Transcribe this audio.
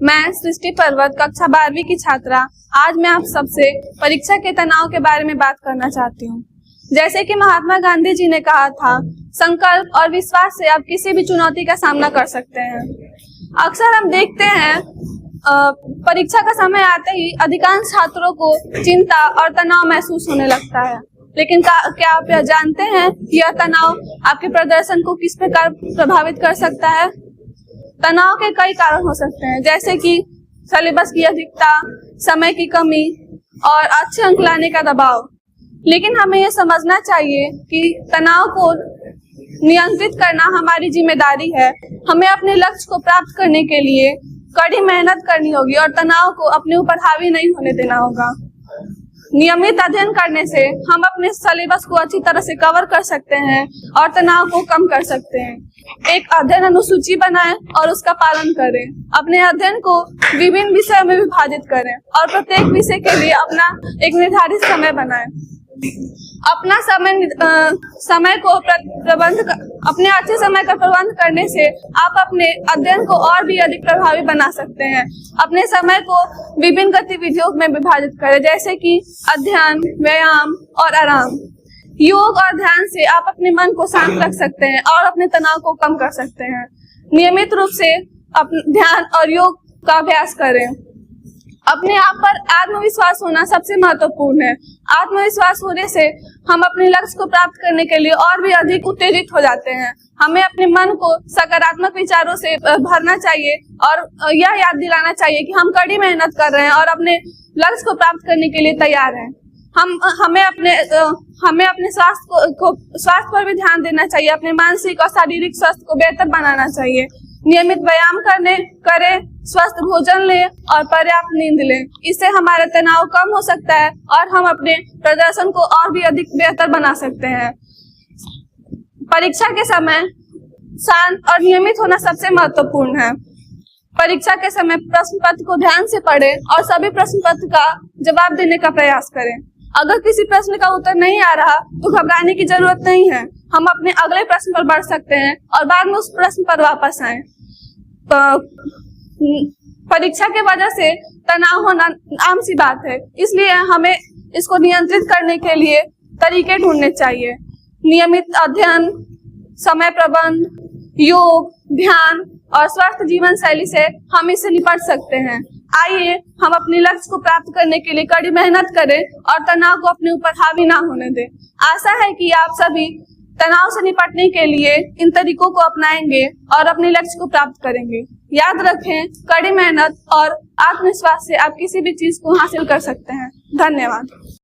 मैं सृष्टि पर्वत कक्षा 12वीं की छात्रा। आज मैं आप सबसे परीक्षा के तनाव के बारे में बात करना चाहती हूँ। जैसे कि महात्मा गांधी जी ने कहा था, संकल्प और विश्वास से आप किसी भी चुनौती का सामना कर सकते हैं। अक्सर हम देखते हैं परीक्षा का समय आते ही अधिकांश छात्रों को चिंता और तनाव महसूस होने लगता है। लेकिन क्या आप यह जानते हैं कि यह तनाव आपके प्रदर्शन को किस प्रकार प्रभावित कर सकता है? तनाव के कई कारण हो सकते हैं, जैसे कि सिलेबस की अधिकता, समय की कमी और अच्छे अंक लाने का दबाव। लेकिन हमें यह समझना चाहिए कि तनाव को नियंत्रित करना हमारी जिम्मेदारी है। हमें अपने लक्ष्य को प्राप्त करने के लिए कड़ी मेहनत करनी होगी और तनाव को अपने ऊपर हावी नहीं होने देना होगा। नियमित अध्ययन करने से हम अपने सिलेबस को अच्छी तरह से कवर कर सकते हैं और तनाव को कम कर सकते हैं। एक अध्ययन अनुसूची बनाएं और उसका पालन करें। अपने अध्ययन को विभिन्न विषयों में विभाजित करें और प्रत्येक विषय के लिए अपना एक निर्धारित समय बनाएं। अपना समय को अपने अच्छे समय का प्रबंध करने से आप अपने अध्ययन को और भी अधिक प्रभावी बना सकते हैं। अपने समय को विभिन्न गतिविधियों में विभाजित करें, जैसे कि अध्ययन, व्यायाम और आराम। योग और ध्यान से आप अपने मन को शांत रख सकते हैं और अपने तनाव को कम कर सकते हैं। नियमित रूप से ध्यान और योग का अभ्यास करें। अपने आप पर आत्मविश्वास होना सबसे महत्वपूर्ण है। आत्मविश्वास होने से हम अपने लक्ष्य को प्राप्त करने के लिए और भी अधिक उत्तेजित हो जाते हैं। हमें अपने मन को सकारात्मक विचारों से भरना चाहिए और यह याद दिलाना चाहिए कि हम कड़ी मेहनत कर रहे हैं और अपने लक्ष्य को प्राप्त करने के लिए तैयार हैं। हमें अपने स्वास्थ्य पर भी ध्यान देना चाहिए। अपने मानसिक और शारीरिक स्वास्थ्य को बेहतर बनाना चाहिए। नियमित व्यायाम करें, स्वस्थ भोजन लें और पर्याप्त नींद लें। इससे हमारा तनाव कम हो सकता है और हम अपने प्रदर्शन को और भी अधिक बेहतर बना सकते हैं। परीक्षा के समय शांत और नियमित होना सबसे महत्वपूर्ण है। परीक्षा के समय प्रश्न पत्र को ध्यान से पढ़ें और सभी प्रश्न पत्र का जवाब देने का प्रयास करें। अगर किसी प्रश्न का उत्तर नहीं आ रहा तो घबराने की जरूरत नहीं है। हम अपने अगले प्रश्न पर बढ़ सकते हैं और बाद में उस प्रश्न पर वापस आएं। परीक्षा के वजह से तनाव होना आम सी बात है, इसलिए हमें इसको नियंत्रित करने के लिए तरीके ढूंढने चाहिए। नियमित अध्ययन, समय प्रबंध, योग, ध्यान और स्वस्थ जीवन शैली से हम इससे निपट सकते हैं। आइए हम अपने लक्ष्य को प्राप्त करने के लिए कड़ी मेहनत करें और तनाव को अपने ऊपर हावी ना होने दें। आशा है कि आप सभी तनाव से निपटने के लिए इन तरीकों को अपनाएंगे और अपने लक्ष्य को प्राप्त करेंगे। याद रखें, कड़ी मेहनत और आत्मविश्वास से आप किसी भी चीज को हासिल कर सकते हैं। धन्यवाद।